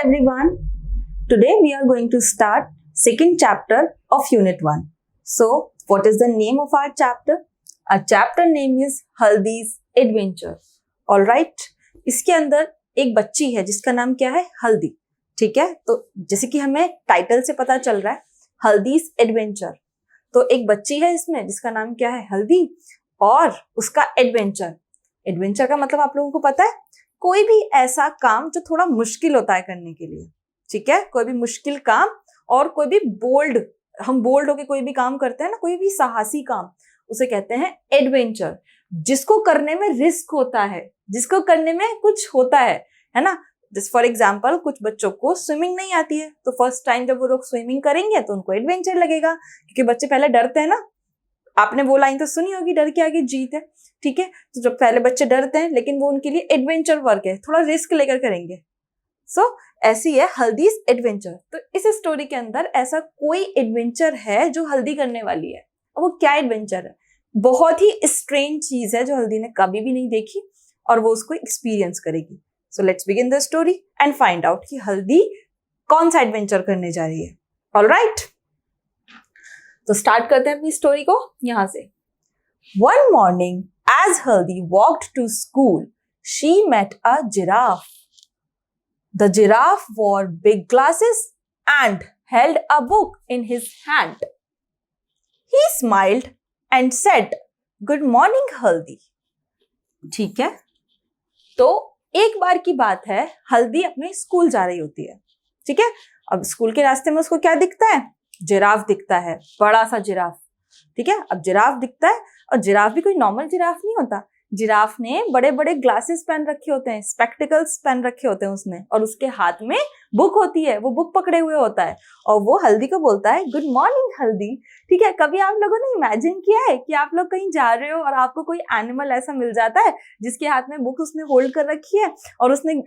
everyone. Today we are going to start second chapter of Unit 1. So, what is the name of our chapter? Our chapter name is Haldi's Adventure. Alright. इसके अंदर एक बच्ची है जिसका नाम क्या है? हल्दी. ठीक है, तो जैसे कि हमें टाइटल से पता चल रहा है हल्दीज एडवेंचर, तो एक बच्ची है इसमें जिसका नाम क्या है? हल्दी, और उसका एडवेंचर. एडवेंचर का मतलब आप लोगों को पता है, कोई भी ऐसा काम जो थोड़ा मुश्किल होता है करने के लिए. ठीक है, कोई भी मुश्किल काम और कोई भी बोल्ड, हम बोल्ड होके कोई भी काम करते हैं ना, कोई भी साहसी काम, उसे कहते हैं एडवेंचर. जिसको करने में रिस्क होता है, जिसको करने में कुछ होता है ना. जैसे फॉर एग्जाम्पल कुछ बच्चों को स्विमिंग नहीं आती है, तो फर्स्ट टाइम जब वो लोग स्विमिंग करेंगे तो उनको एडवेंचर लगेगा, क्योंकि बच्चे पहले डरते हैं ना. आपने वो लाइन तो सुनी होगी, डर के आगे जीत है. ठीक है, तो जब पहले बच्चे डरते हैं, लेकिन वो उनके लिए एडवेंचर वर्क है, थोड़ा रिस्क लेकर करेंगे. सो ऐसी है हल्दीज एडवेंचर. तो इस स्टोरी के अंदर ऐसा कोई एडवेंचर है जो हल्दी करने वाली है. और वो क्या एडवेंचर है? बहुत ही स्ट्रेंज चीज है जो हल्दी ने कभी भी नहीं देखी, और वो उसको एक्सपीरियंस करेगी. So let's begin the story and find out कि हल्दी कौन सा एडवेंचर करने जा रही है. ऑलराइट, तो स्टार्ट करते हैं अपनी स्टोरी को यहां से. One morning as Haldi walked to school, she met a giraffe. The giraffe wore big glasses and held a book in his hand. He smiled and said, "Good morning, Haldi." ठीक है, तो एक बार की बात है, हल्दी अपने स्कूल जा रही होती है. ठीक है, अब स्कूल के रास्ते में उसको क्या दिखता है? जिराफ दिखता है, बड़ा सा जिराफ. ठीक है, अब जिराफ दिखता है, और जिराफ भी कोई नॉर्मल जिराफ नहीं होता. जिराफ ने बड़े बड़े ग्लासेस पहन रखे होते हैं, स्पेक्टिकल्स पहन रखे होते हैं उसने, और उसके हाथ में बुक होती है, वो बुक पकड़े हुए होता है, और वो हल्दी को बोलता है, गुड मॉर्निंग हल्दी. ठीक है, कभी आप लोगों ने इमेजिन किया है कि आप लोग कहीं जा रहे हो और आपको कोई एनिमल ऐसा मिल जाता है जिसके हाथ में बुक उसने होल्ड कर रखी है, और उसने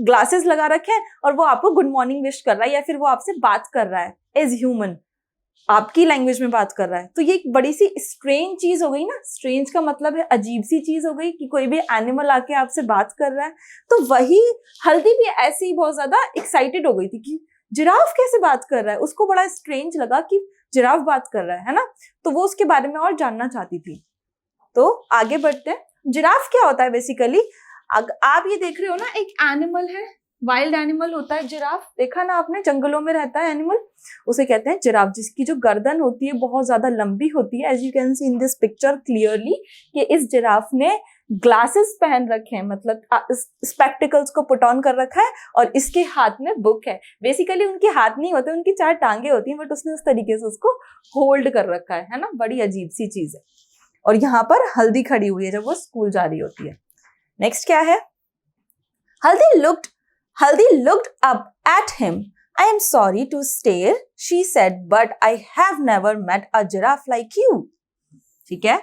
ग्लासेस लगा रखे हैं, और वो आपको गुड मॉर्निंग विश कर रहा है, या फिर वो आपसे बात कर रहा है एज ह्यूमन, आपकी लैंग्वेज में बात कर रहा है. तो ये एक बड़ी सी स्ट्रेंज चीज हो गई ना. स्ट्रेंज का मतलब है अजीब सी चीज हो गई कि कोई भी एनिमल आके आपसे बात कर रहा है. तो वही हल्दी भी ऐसे ही बहुत ज्यादा एक्साइटेड हो गई थी कि जिराफ कैसे बात कर रहा है. उसको बड़ा स्ट्रेंज लगा कि जिराफ बात कर रहा है ना. तो वो उसके बारे में और जानना चाहती थी. तो आगे बढ़ते हैं. जिराफ क्या होता है बेसिकली? आप ये देख रहे हो ना, एक एनिमल है, वाइल्ड एनिमल होता है जिराफ. देखा ना आपने, जंगलों में रहता है एनिमल, उसे कहते हैं जिराफ, जिसकी जो गर्दन होती है बहुत ज्यादा लंबी होती है. As you can see in this picture clearly कि इस जिराफ ने ग्लासेस पहन रखे हैं, मतलब स्पेक्टिकल्स को पुट ऑन कर रखा है, और इसके हाथ में बुक है. बेसिकली उनके हाथ नहीं होते, उनकी 4 टांगे होती हैं, बट उसने उस तरीके से उसको होल्ड कर रखा है ना. बड़ी अजीब सी चीज है. और यहाँ पर हल्दी खड़ी हुई है जब वो स्कूल जा रही होती है. नेक्स्ट क्या है? Haldi looked up at him. "I am sorry to stare," she said, "but I have never met a giraffe like you." ठीक है,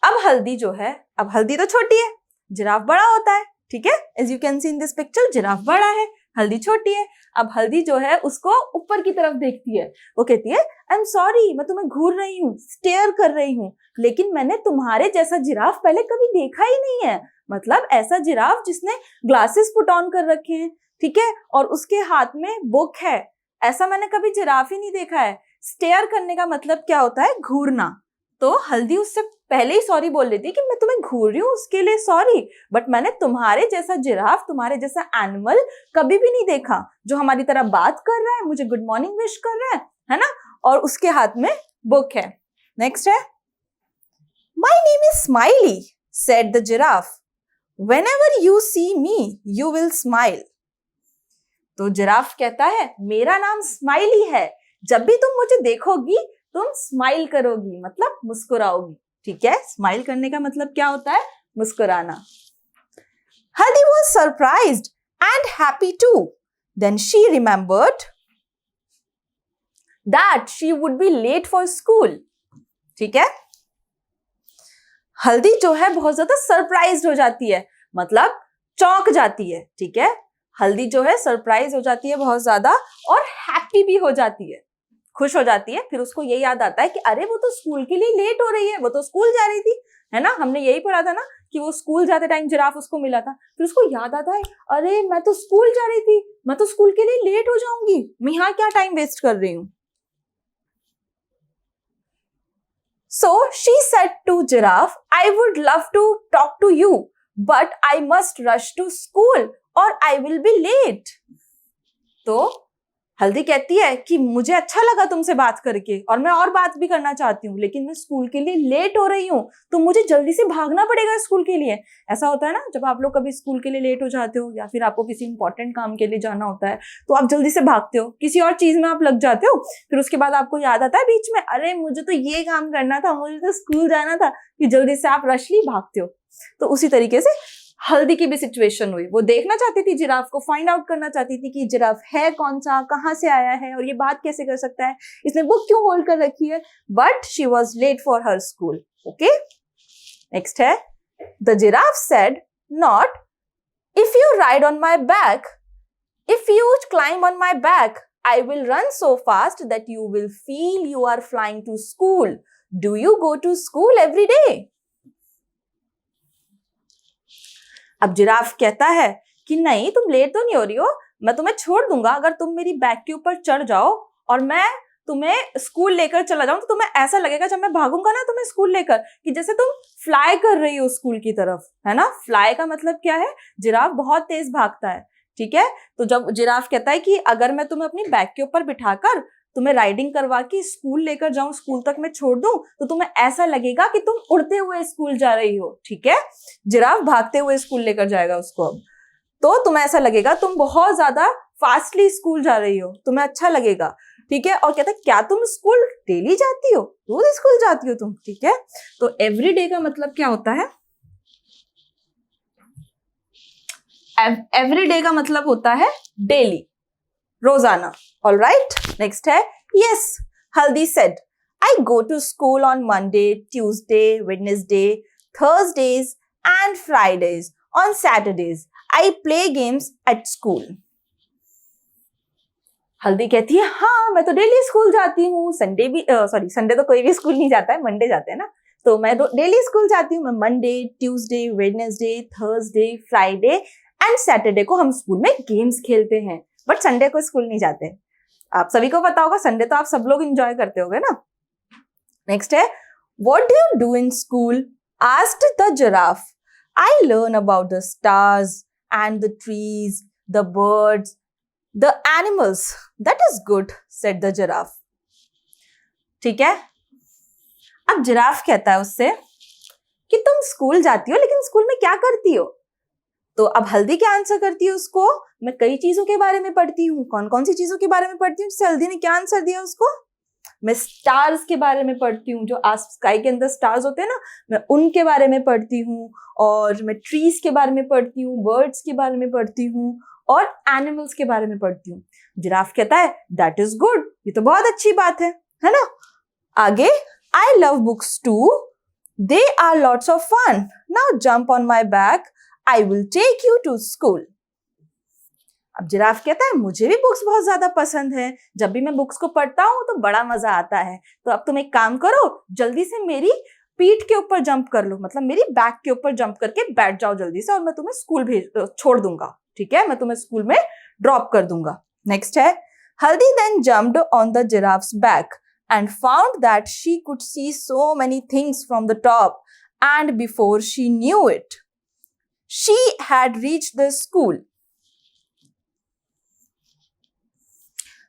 अब हल्दी जो है, अब हल्दी तो छोटी है, जिराफ बड़ा होता है. ठीक है, as you can see in this picture, giraffe बड़ा है, हल्दी छोटी है. अब हल्दी जो है उसको ऊपर की तरफ देखती है. वो कहती है, "आई एम सॉरी, मैं तुम्हें घूर रही हूँ, स्टेयर कर रही हूँ, लेकिन मैंने तुम्हारे जैसा जिराफ पहले कभी देखा ही नहीं है." मतलब ऐसा जिराफ जिसने ग्लासेस पुट ऑन कर रखे हैं, ठीक है, और उसके हाथ में बुक है, ऐसा मैंने कभी जिराफ ही नहीं देखा है. स्टेयर करने का मतलब क्या होता है? घूरना. तो हल्दी उससे पहले ही सॉरी बोल लेती कि मैं तुम्हें घूर रही हूँ, उसके लिए सॉरी, बट मैंने तुम्हारे जैसा जिराफ, तुम्हारे जैसा एनिमल कभी भी नहीं देखा जो हमारी तरह बात कर रहा है, मुझे गुड मॉर्निंग विश कर रहा है ना, और उसके हाथ में बुक है. नेक्स्ट है, my name is Smiley, said the giraffe. Whenever you see me you will smile. तो जिराफ कहता है, मेरा नाम स्माइली है, जब भी तुम मुझे देखोगी तुम स्माइल करोगी, मतलब मुस्कुराओगी. ठीक है, स्माइल करने का मतलब क्या होता है? मुस्कुराना. हल्दी was surprised and happy too. Then she remembered that she would be late for school. ठीक है, हल्दी जो है बहुत ज्यादा सरप्राइज्ड हो जाती है, मतलब चौंक जाती है. ठीक है, हल्दी जो है सरप्राइज हो जाती है बहुत ज्यादा, और हैप्पी भी हो जाती है, खुश हो जाती है। फिर उसको ये याद आता है कि अरे वो तो स्कूल के लिए लेट हो रही है, वो तो स्कूल जा रही थी, है ना, हमने यही पढ़ा था ना कि वो स्कूल जाते टाइम जिराफ उसको मिला था। फिर उसको याद आता है अरे मैं तो स्कूल जा रही थी, मैं तो स्कूल के लिए लेट हो जाऊंगी, मैं यहाँ क्या टाइम वेस्ट कर रही हूँ। So she said to giraffe, I would love to talk to you, but I must rush to school or I will be late. तो हल्दी कहती है कि मुझे अच्छा लगा तुमसे बात करके और मैं और बात भी करना चाहती हूँ, लेकिन मैं स्कूल के लिए लेट हो रही हूँ, तो मुझे जल्दी से भागना पड़ेगा स्कूल के लिए। ऐसा होता है ना, जब आप लोग कभी स्कूल के लिए लेट हो जाते हो या फिर आपको किसी इंपॉर्टेंट काम के लिए जाना होता है तो आप जल्दी से भागते हो, किसी और चीज में आप लग जाते हो, फिर उसके बाद आपको याद आता है बीच में अरे मुझे तो ये काम करना था, मुझे तो स्कूल जाना था, कि जल्दी से आप रशली भागते हो। तो उसी तरीके से हल्दी की भी सिचुएशन हुई। वो देखना चाहती थी जिराफ को, फाइंड आउट करना चाहती थी कि जिराफ है कौन सा, कहाँ से आया है और ये बात कैसे कर सकता है, इसने बुक क्यों होल्ड कर रखी है। But she was late for her school. Okay, next है the giraffe said not if you ride on my back, if you climb on my back, I will run so fast that you will feel you are flying to school. Do you go to school every day? अब giraffe कहता है कि नहीं, तुम late तो नहीं हो रही हो, मैं तुम्हें छोड़ दूंगा अगर तुम मेरी बैक के ऊपर चढ़ जाओ और मैं तुम्हें स्कूल लेकर चला जाऊं, तो तुम्हें ऐसा लगेगा जब मैं भागूंगा ना तुम्हें स्कूल लेकर कि जैसे तुम फ्लाई कर रही हो स्कूल की तरफ, है ना। फ्लाई का मतलब क्या है, जिराफ बहुत तेज भागता है, ठीक है। तो जब जिराफ कहता है कि अगर मैं तुम्हें अपनी बैक के ऊपर बिठाकर तुम्हें राइडिंग करवा के स्कूल लेकर जाऊं, स्कूल तक मैं छोड़ दूं, तो तुम्हें ऐसा लगेगा कि तुम उड़ते हुए स्कूल जा रही हो, ठीक है। जिराफ भागते हुए स्कूल लेकर जाएगा उसको अब, तो तुम्हें ऐसा लगेगा तुम बहुत ज्यादा फास्टली स्कूल जा रही हो, तुम्हें अच्छा लगेगा, ठीक है। और कहता है क्या तुम स्कूल डेली जाती हो, रोज स्कूल जाती हो तुम, ठीक है। तो एवरी डे का मतलब क्या होता है, एवरी डे का मतलब होता है डेली, रोजाना। ऑल राइट, नेक्स्ट है yes, Haldi said I go to school on Monday, Tuesday, Wednesday, Thursdays and Fridays, on Saturdays I play games at school. Haldi कहती है हाँ मैं तो डेली स्कूल जाती हूँ, संडे भी सॉरी संडे तो कोई भी स्कूल नहीं जाता है, मंडे जाते हैं ना, तो मैं डेली स्कूल जाती हूँ। मैं Monday, Tuesday, Wednesday, Thursday, Friday and Saturday को हम स्कूल में गेम्स खेलते हैं, बट संडे को स्कूल नहीं जाते। आप सभी को पता होगा संडे तो आप सब लोग एंजॉय करते होगे ना। नेक्स्ट है what do you do in school, asked the giraffe. I learn about the stars and the trees, the birds, the animals, that is good, said the giraffe. ठीक है, अब जिराफ कहता है उससे कि तुम स्कूल जाती हो, लेकिन स्कूल में क्या करती हो। तो अब हल्दी क्या आंसर करती है उसको, मैं कई चीजों के बारे में पढ़ती हूँ। कौन कौन सी चीजों के बारे में पढ़ती हूँ, जैसे हल्दी ने क्या आंसर दिया उसको, मैं स्टार्स के बारे में पढ़ती हूँ, जो स्काई के अंदर स्टार्स होते हैं ना, मैं उनके बारे में पढ़ती हूँ, और मैं ट्रीज के बारे में पढ़ती हूँ, बर्ड्स के बारे में पढ़ती हूँ, और एनिमल्स के बारे में पढ़ती हूँ। जिराफ कहता है दैट इज गुड, ये तो बहुत अच्छी बात है ना। आगे, I love books too, they are lots of fun, now jump on my back, I will take you to school. अब जिराफ कहता है मुझे भी बुक्स बहुत ज्यादा पसंद है, जब भी मैं बुक्स को पढ़ता हूँ तो बड़ा मजा आता है। तो अब तुम एक काम करो, जल्दी से मेरी पीठ के ऊपर जंप कर लो, मतलब मेरी बैक के ऊपर जंप करके बैठ जाओ जल्दी से, और मैं तुम्हें स्कूल छोड़ दूंगा, ठीक है, मैं तुम्हें स्कूल में ड्रॉप कर दूंगा। नेक्स्ट है Haldi then jumped on the giraffe's back and found that she could see so many things from the top, and before she knew it, she had reached the school.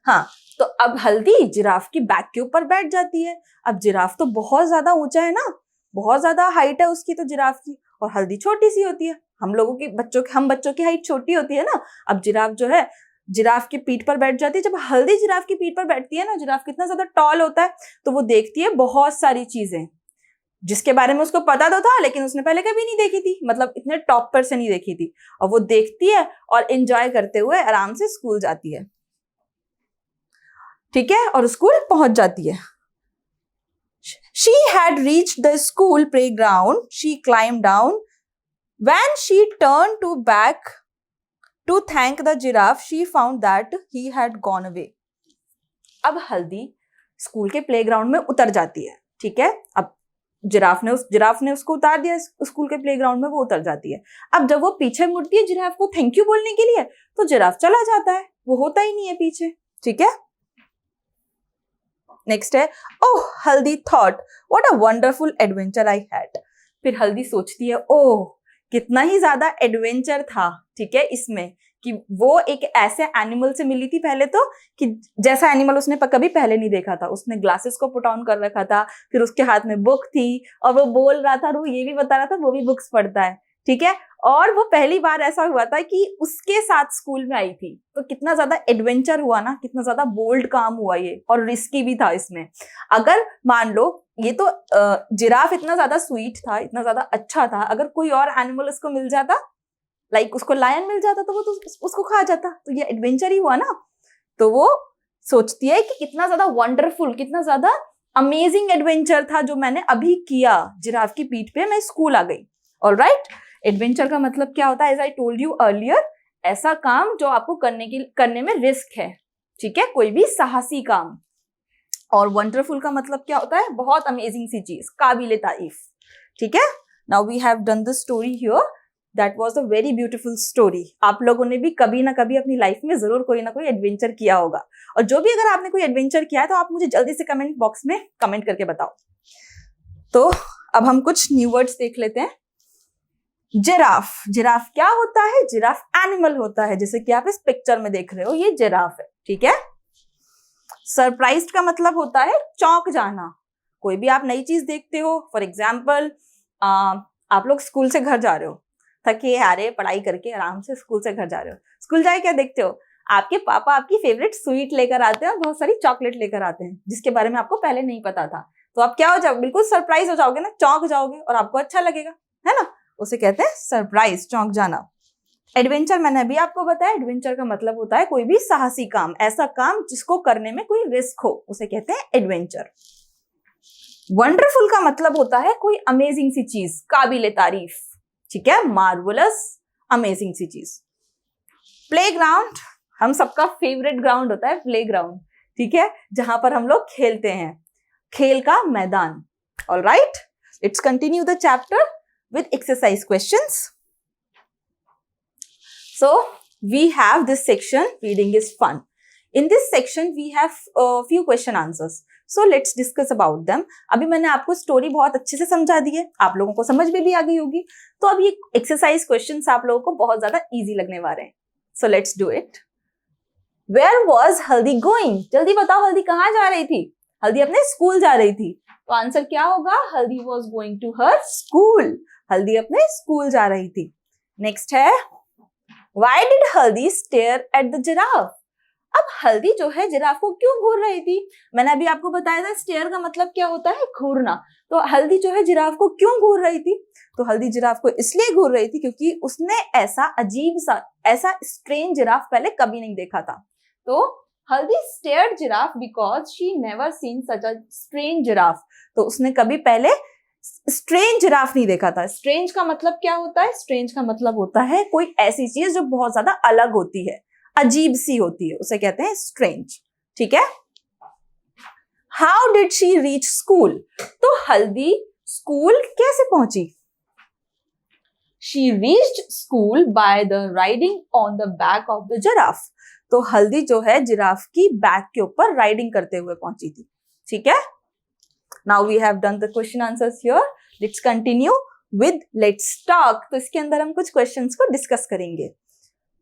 हाँ, तो अब हल्दी giraffe की back के ऊपर बैठ जाती है। अब जिराफ तो बहुत ज्यादा ऊंचा है ना, बहुत ज्यादा हाइट है उसकी तो जिराफ की, और हल्दी छोटी सी होती है। हम बच्चों की हाइट छोटी होती है ना। अब जिराफ जो है जिराफ की पीठ पर बैठ जाती है। जब हल्दी जिराफ की पीठ पर बैठती है ना, जिराफ कितना ज्यादा टॉल होता है, तो वो देखती है बहुत सारी चीजें जिसके बारे में उसको पता तो था, लेकिन उसने पहले कभी नहीं देखी थी, मतलब इतने टॉप पर से नहीं देखी थी। और वो देखती है और एंजॉय करते हुए आराम से स्कूल जाती है, ठीक है, और स्कूल पहुंच जाती है। She had reached the school playground. She climbed down. When she turned to back to thank the giraffe, she found that he had gone away. अब हल्दी स्कूल के प्लेग्राउंड में उतर जाती है, ठीक है। अब जिराफ ने उसको उतार दिया स्कूल के प्लेग्राउंड में, वो उतर जाती है। अब जब वो पीछे मुड़ती है जिराफ को थैंक यू बोलने के लिए, तो जिराफ चला जाता है, वो होता ही नहीं है पीछे, ठीक है। नेक्स्ट है, ओह हल्दी thought what a wonderful adventure I had. फिर हल्दी सोचती है, ओह कितना ही ज्यादा एडवेंचर था, ठीक है, इसमें कि वो एक ऐसे एनिमल से मिली थी पहले तो, कि जैसा एनिमल उसने कभी पहले नहीं देखा था। उसने ग्लासेस को पुट ऑन कर रखा था, फिर उसके हाथ में बुक थी और वो बोल रहा था और वो ये भी बता रहा था वो भी बुक्स पढ़ता है, ठीक है। और वो पहली बार ऐसा हुआ था कि उसके साथ स्कूल में आई थी, तो कितना ज्यादा एडवेंचर हुआ ना, कितना ज्यादा बोल्ड काम हुआ ये, और रिस्की भी था इसमें। अगर मान लो ये तो जिराफ इतना ज्यादा स्वीट था, इतना ज्यादा अच्छा था, अगर कोई और एनिमल उसको मिल जाता, लाइक उसको लायन मिल जाता, तो वो तो उसको खा जाता, तो ये एडवेंचर ही हुआ ना। तो वो सोचती है कि कितना ज्यादा वंडरफुल, कितना ज्यादा अमेजिंग एडवेंचर था जो मैंने अभी किया, जिराफ की पीठ पे मैं स्कूल आ गई। ऑलराइट, एडवेंचर का मतलब क्या होता है, as I told you earlier, ऐसा काम जो आपको करने में रिस्क है, ठीक है, कोई भी साहसी काम। और वंडरफुल का मतलब क्या होता है, बहुत अमेजिंग सी चीज, काबिले तारीफ, ठीक है। Now we have done the story here, that was a very beautiful story. आप लोगों ने भी कभी ना कभी अपनी लाइफ में जरूर कोई ना कोई एडवेंचर किया होगा, और जो भी अगर आपने कोई एडवेंचर किया है तो आप मुझे जल्दी से कमेंट बॉक्स में कमेंट करके बताओ। तो अब हम कुछ न्यू वर्ड्स देख लेते हैं। जिराफ, जिराफ क्या होता है, जिराफ एनिमल होता है, जैसे कि आप इस पिक्चर में देख रहे हो, ये जिराफ है, ठीक है। सरप्राइज्ड का मतलब होता है चौंक जाना, कोई भी आप नई चीज देखते हो, फॉर एग्जाम्पल आप लोग स्कूल से घर जा रहे हो, थके हारे पढ़ाई करके आराम से स्कूल से घर जा रहे हो, स्कूल जाए क्या देखते हो, आपके पापा आपकी फेवरेट स्वीट लेकर आते हैं और बहुत सारी चॉकलेट लेकर आते हैं, जिसके बारे में आपको पहले नहीं पता था। तो आप क्या हो जाओगे, बिल्कुल सरप्राइज हो जाओगे ना, चौंक जाओगे और आपको अच्छा लगेगा, है ना, उसे कहते हैं सरप्राइज, चौंक जाना। एडवेंचर मैंने अभी आपको बताया, एडवेंचर का मतलब होता है कोई भी साहसी काम, ऐसा काम जिसको करने में कोई रिस्क हो, उसे कहते हैं एडवेंचर। वंडरफुल का मतलब होता है कोई अमेजिंग सी चीज, काबिले तारीफ, ठीक है, मार्वलस, अमेजिंग सी चीज। प्लेग्राउंड, हम सबका फेवरेट ग्राउंड होता है प्लेग्राउंड, ठीक है, जहां पर हम लोग खेलते हैं, खेल का मैदान। Alright, let's continue the chapter with exercise questions. So we have this section, reading is fun. In this section we have a few question answers. So let's discuss about them. अभी मैंने आपको स्टोरी बहुत अच्छे से समझा दी है, आप लोगों को समझ में भी आ गई होगी, तो अब ये एक्सरसाइज क्वेश्चंस आप लोगों को बहुत ज्यादा इजी लगने वाले हैं। So let's do it. Where was हल्दी going? जल्दी बताओ, हल्दी कहाँ जा रही थी? हल्दी अपने स्कूल जा रही थी, तो आंसर क्या होगा, हल्दी was going to her school. हल्दी अपने स्कूल जा रही थी। नेक्स्ट है, Why did हल्दी stare at the giraffe? अब हल्दी जो है जिराफ को क्यों घूर रही थी? मैंने अभी आपको बताया था स्टेयर का मतलब क्या होता है, घूरना। तो हल्दी जो है जिराफ को क्यों घूर रही थी? तो हल्दी जिराफ को इसलिए घूर रही थी क्योंकि उसने ऐसा अजीब सा, ऐसा स्ट्रेंज जिराफ पहले कभी नहीं देखा था। तो हल्दी stared giraffe because she never seen such a strange giraffe. तो उसने कभी पहले स्ट्रेंज जिराफ नहीं देखा था। स्ट्रेंज का मतलब क्या होता है? स्ट्रेंज का मतलब होता है कोई ऐसी चीज जो बहुत ज्यादा अलग होती है, अजीब सी होती है, उसे कहते हैं स्ट्रेंज। ठीक है। How did she reach school? तो हल्दी स्कूल कैसे पहुंची? She reached school by the riding on the back of the giraffe. तो हल्दी जो है जिराफ की बैक के ऊपर राइडिंग करते हुए पहुंची थी। ठीक है। Now we have done the question answers here. Let's continue with let's talk. तो इसके अंदर हम कुछ क्वेश्चंस को डिस्कस करेंगे।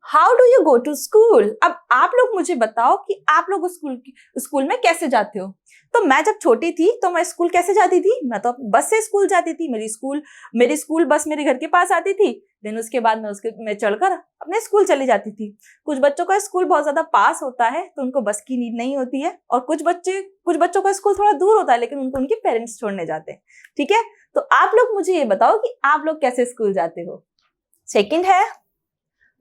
How do you go to school? अब आप लोग मुझे बताओ कि आप लोग स्कूल में कैसे जाते हो। तो मैं जब छोटी थी तो मैं स्कूल कैसे जाती थी? मैं तो बस से स्कूल जाती थी। मेरी स्कूल बस मेरे घर के पास आती थी, देन उसके बाद मैं चढ़कर अपने स्कूल चली जाती थी। कुछ बच्चों का स्कूल बहुत ज्यादा पास होता है तो उनको बस की नीड नहीं होती है, और कुछ बच्चों का स्कूल थोड़ा दूर होता है लेकिन उनको उनके पेरेंट्स छोड़ने जाते हैं। ठीक है। तो आप लोग मुझे ये बताओ कि आप लोग कैसे स्कूल जाते हो। सेकेंड है,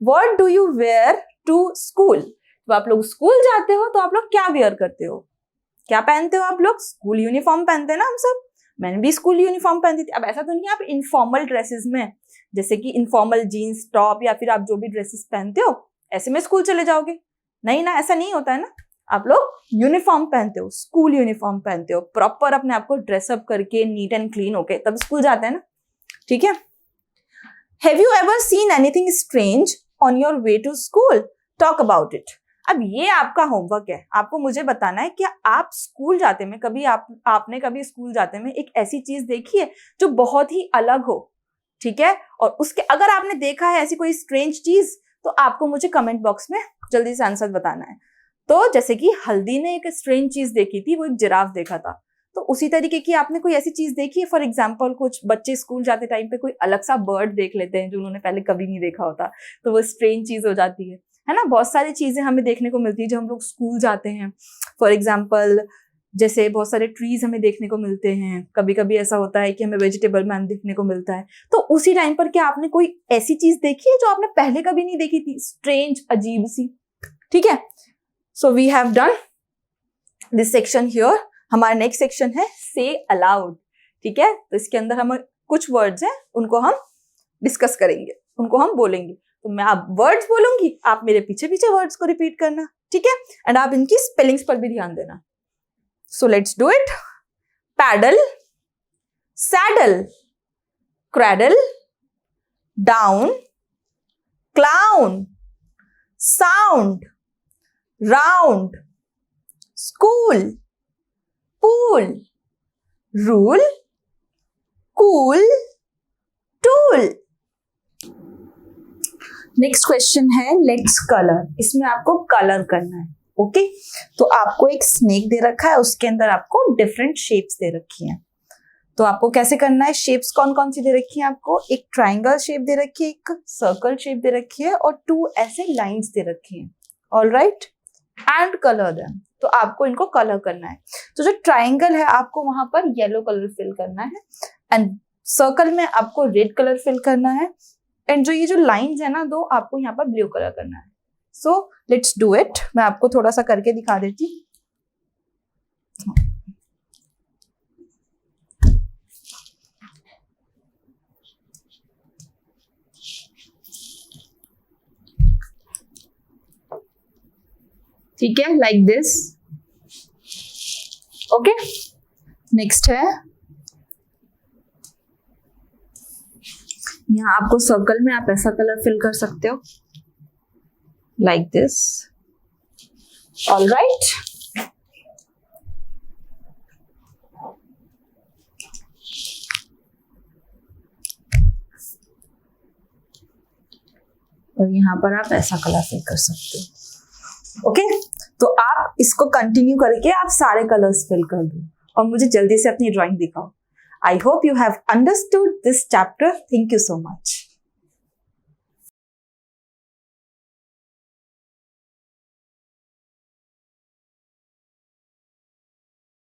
What do you wear to school? जब आप लोग स्कूल जाते हो तो आप लोग क्या वेयर करते हो? क्या पहनते हो आप लोग? स्कूल यूनिफॉर्म पहनते हैं ना हम सब। मैंने भी स्कूल यूनिफॉर्म पहनती थी। अब ऐसा तो नहीं आप इनफॉर्मल ड्रेसेस में, जैसे कि इनफॉर्मल जीन्स टॉप या फिर आप जो भी ड्रेसेस पहनते हो ऐसे में स्कूल चले जाओगे, नहीं ना, ऐसा नहीं होता है ना। आप लोग यूनिफॉर्म पहनते हो, स्कूल यूनिफॉर्म पहनते हो, प्रॉपर अपने आप को ड्रेसअप करके नीट एंड क्लीन होके तब स्कूल जाते हैं ना, ठीक है। Have you ever seen anything strange on your way to school? Talk about it. अब ये आपका होमवर्क है, आपको मुझे बताना है कि आप स्कूल जाते में कभी आपने कभी स्कूल जाते में एक ऐसी चीज देखी है जो बहुत ही अलग हो, ठीक है। और उसके अगर आपने देखा है ऐसी कोई स्ट्रेंज चीज तो आपको मुझे कमेंट बॉक्स में जल्दी से आंसर बताना है। तो जैसे कि हल्दी ने एक स्ट्रेंज चीज देखी थी, वो एक जिराफ देखा था, तो उसी तरीके की आपने कोई ऐसी चीज देखी है? फॉर एग्जाम्पल कुछ बच्चे स्कूल जाते टाइम पे कोई अलग सा बर्ड देख लेते हैं जो उन्होंने पहले कभी नहीं देखा होता, तो वो स्ट्रेंज चीज हो जाती है ना। बहुत सारी चीजें हमें देखने को मिलती है जब हम लोग स्कूल जाते हैं। फॉर एग्जाम्पल जैसे बहुत सारे ट्रीज हमें देखने को मिलते हैं, कभी कभी ऐसा होता है कि हमें वेजिटेबल मैन देखने को मिलता है। तो उसी टाइम पर क्या आपने कोई ऐसी चीज देखी है जो आपने पहले कभी नहीं देखी थी, स्ट्रेंज, अजीब सी, ठीक है। So we have done this section here. हमारा नेक्स्ट सेक्शन है से अलाउड, ठीक है। तो इसके अंदर हम कुछ वर्ड्स हैं उनको हम डिस्कस करेंगे, उनको हम बोलेंगे। तो मैं आप वर्ड्स बोलूंगी, आप मेरे पीछे पीछे वर्ड्स को रिपीट करना, ठीक है। एंड आप इनकी स्पेलिंग्स पर भी ध्यान देना। So let's do it. Paddle, saddle, cradle, down, clown, sound, round, school, pool, rule, cool, tool. Next question है लेट्स कलर। इसमें आपको कलर करना है, ओके। तो आपको एक स्नेक दे रखा है, उसके अंदर आपको डिफरेंट शेप्स दे रखी हैं। तो आपको कैसे करना है? शेप्स कौन कौन सी दे रखी है आपको? एक ट्राइंगल शेप दे रखी है, एक सर्कल शेप दे रखी है और 2 ऐसे लाइंस दे रखी हैं, ऑलराइट। And colour them. तो आपको इनको कलर करना है। तो जो ट्राइंगल है आपको वहां पर येलो कलर फिल करना है, एंड सर्कल में आपको रेड कलर फिल करना है, एंड जो ये जो लाइंस है ना दो, आपको यहाँ पर ब्लू कलर करना है। सो लेट्स डू इट। मैं आपको थोड़ा सा करके दिखा देती हूँ। ठीक है, लाइक दिस, ओके। नेक्स्ट है यहाँ आपको सर्कल में आप ऐसा कलर फिल कर सकते हो, लाइक दिस, ऑलराइट। और यहाँ पर आप ऐसा कलर फिल कर सकते हो, ओके। तो आप इसको कंटिन्यू करके आप सारे कलर्स फिल कर दो और मुझे जल्दी से अपनी ड्राइंग दिखाओ। I hope you have understood this chapter. Thank you so much.